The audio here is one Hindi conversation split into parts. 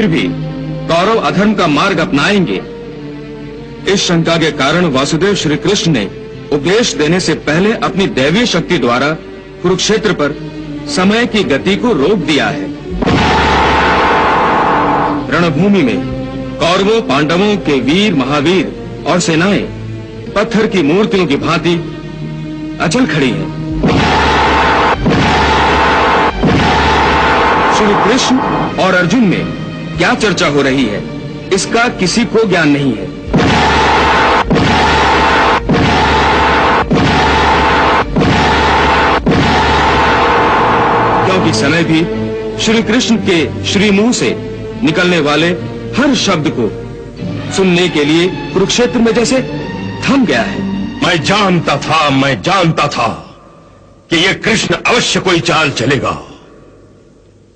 फिर भी कौरव अधर्म का मार्ग अपनाएंगे, इस शंका के कारण वासुदेव श्री कृष्ण ने उपदेश देने से पहले अपनी दैवीय शक्ति द्वारा कुरुक्षेत्र पर समय की गति को रोक दिया है। रणभूमि में कौरवों पांडवों के वीर महावीर और सेनाएं पत्थर की मूर्तियों की भांति अचल खड़ी हैं। श्री कृष्ण और अर्जुन में क्या चर्चा हो रही है, इसका किसी को ज्ञान नहीं है। क्योंकि समय भी श्री कृष्ण के श्री मुंह से निकलने वाले हर शब्द को सुनने के लिए कुरुक्षेत्र में जैसे थम गया है। मैं जानता था कि ये कृष्ण अवश्य कोई चाल चलेगा।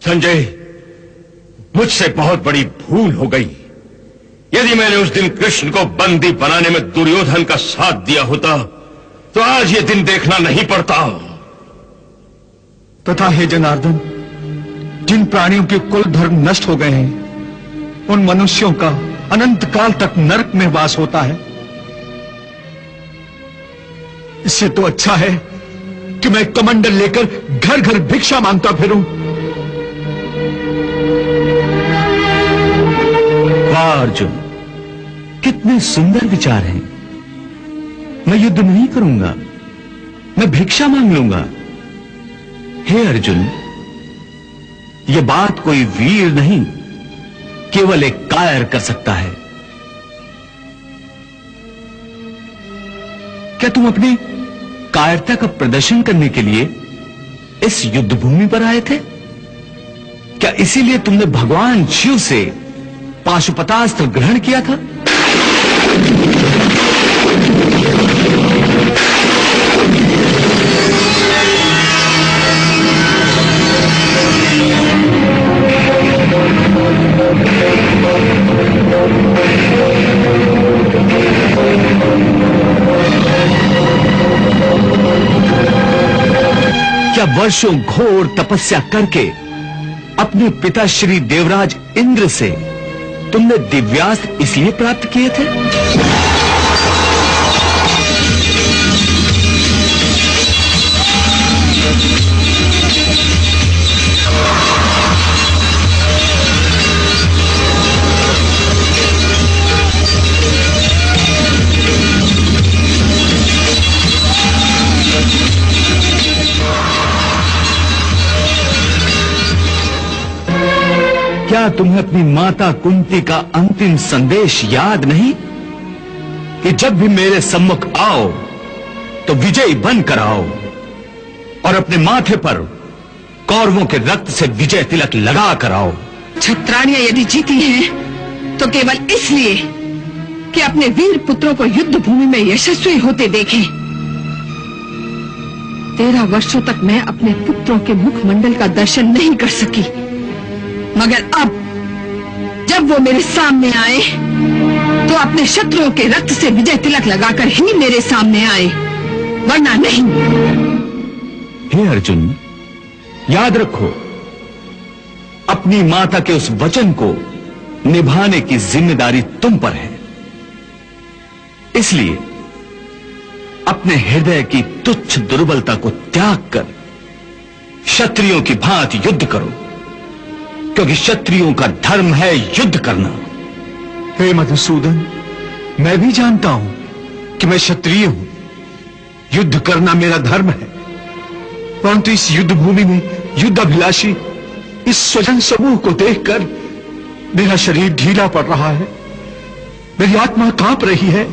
संजय, मुझसे बहुत बड़ी भूल हो गई। यदि मैंने उस दिन कृष्ण को बंदी बनाने में दुर्योधन का साथ दिया होता तो आज ये दिन देखना नहीं पड़ता। तथा हे जनार्दन, जिन प्राणियों के कुल धर्म नष्ट हो गए हैं, उन मनुष्यों का अनंत काल तक नरक में वास होता है। इससे तो अच्छा है कि मैं कमंडल लेकर घर घर भिक्षा मांगता फिरूं। वाह अर्जुन, कितने सुंदर विचार हैं। मैं युद्ध नहीं करूंगा, मैं भिक्षा मांग लूंगा। हे अर्जुन, यह बात कोई वीर नहीं, केवल एक कायर कर सकता है। क्या तुम अपनी कायरता का प्रदर्शन करने के लिए इस युद्ध भूमि पर आए थे? क्या इसीलिए तुमने भगवान शिव से पाशुपतास्त्र ग्रहण किया था? क्या वर्षों घोर तपस्या करके अपने पिता श्री देवराज इंद्र से तुमने दिव्यास्त्र इसलिए प्राप्त किए थे? क्या तुम्हें अपनी माता कुंती का अंतिम संदेश याद नहीं कि जब भी मेरे सम्मुख आओ तो विजयी बनकर आओ और अपने माथे पर कौरवों के रक्त से विजय तिलक लगा कर आओ। छत्राणियां यदि जीती हैं तो केवल इसलिए कि अपने वीर पुत्रों को युद्ध भूमि में यशस्वी होते देखें। 13 वर्षों तक मैं अपने पुत्रों के मुखमंडल का दर्शन नहीं कर सकी, मगर अब जब वो मेरे सामने आए तो अपने शत्रुओं के रक्त से विजय तिलक लगाकर ही मेरे सामने आए, वरना नहीं। हे अर्जुन, याद रखो, अपनी माता के उस वचन को निभाने की जिम्मेदारी तुम पर है। इसलिए अपने हृदय की तुच्छ दुर्बलता को त्याग कर क्षत्रियों की भांति युद्ध करो, क्योंकि क्षत्रियों का धर्म है युद्ध करना। हे मधुसूदन, मैं भी जानता हूं कि मैं क्षत्रिय हूं, युद्ध करना मेरा धर्म है। परंतु इस युद्ध भूमि में युद्धाभिलाषी इस स्वजन समूह को देखकर मेरा शरीर ढीला पड़ रहा है, मेरी आत्मा कांप रही है,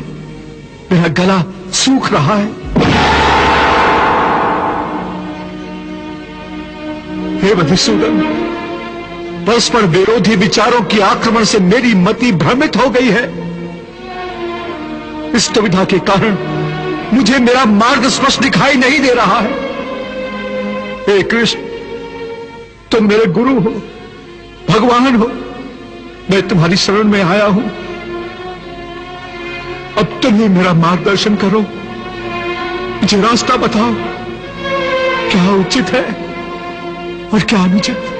मेरा गला सूख रहा है। हे मधुसूदन, परस्पर विरोधी विचारों की आक्रमण से मेरी मति भ्रमित हो गई है। इस दुविधा के कारण मुझे मेरा मार्ग स्पष्ट दिखाई नहीं दे रहा है। हे कृष्ण, तुम मेरे गुरु हो, भगवान हो, मैं तुम्हारी शरण में आया हूं। अब तुम ही मेरा मार्गदर्शन करो, मुझे रास्ता बताओ, क्या उचित है और क्या अनुचित।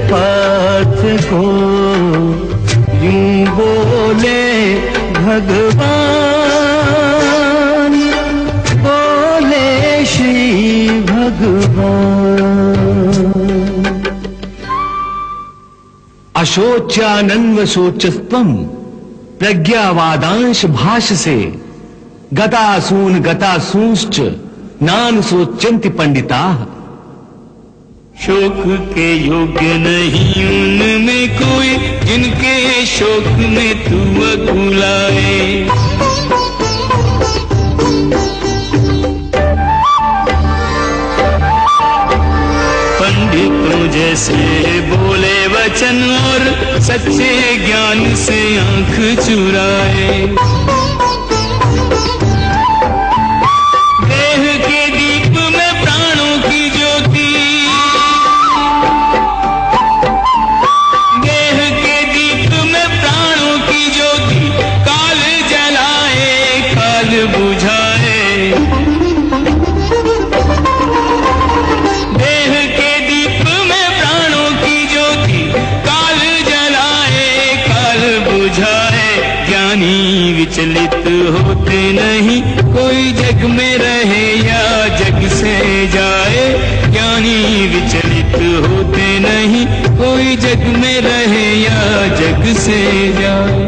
पार्थ को यूं बोले भगवान, बोले श्री भगवान। अशोच्यानन्व शोचस्त्वं प्रज्ञावादांश भाष से गतासूंश्च नान शोच्यन्ति पंडिताः। शोक के योग्य नहीं उनमें कोई, जिनके शोक में तू अकुलाए। पंडितों जैसे बोले वचन और सच्चे ज्ञान से आंख चुराए। देह के दीप में प्राणों की ज्योति, देह के दीप में प्राणों की ज्योति, काल जलाए काल बुझाए। देह के दीप में प्राणों की ज्योति, काल जलाए काल बुझाए। ज्ञानी विचलित होते नहीं, कोई जग में रहे या जग से जाए। ज्ञानी विचलित होते नहीं, कोई जग में रहे या जग से जाए।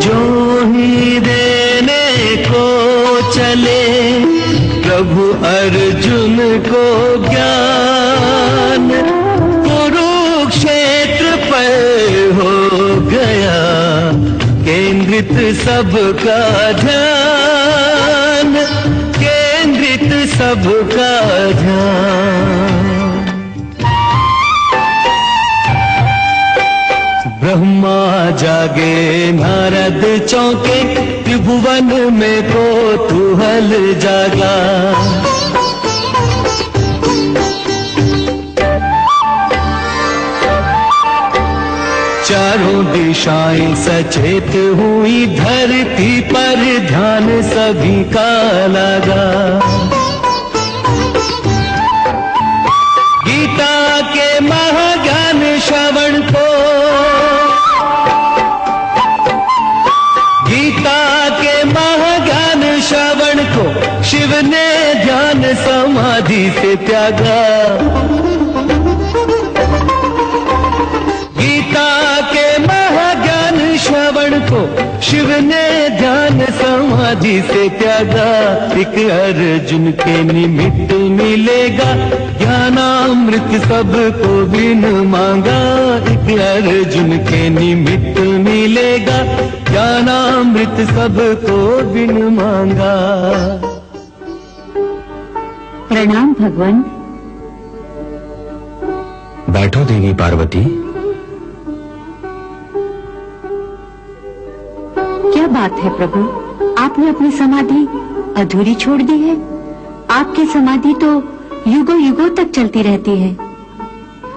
जो ही देने को चले प्रभु अर्जुन को ज्ञान, कुरुक्षेत्र पर हो गया केंद्रित सबका ध्यान, केंद्रित सबका ध्यान। ब्रह्मा जागे नारद चौंके, त्रिभुवन में कौतूहल जागा। चारों दिशाएं सचेत हुई, धरती पर ध्यान सभी का लगा। गीता के महाज्ञान श्रवण को, गीता के महाज्ञान श्रवण को शिव ने ध्यान समाधि से त्यागा। गीता के महाज्ञान श्रवण को शिव ने ध्यान समाधि से त्यागा। एक अर्जुन के निमित्त मिलेगा ज्ञानामृत सबको बिन मांगा। एक अर्जुन के निमित्त मिलेगा ज्ञानामृत सबको बिन मांगा। प्रणाम भगवान। बैठो देवी पार्वती। क्या बात है प्रभु, आपने अपनी समाधि अधूरी छोड़ दी है? आपकी समाधि तो युगों युगों तक चलती रहती है।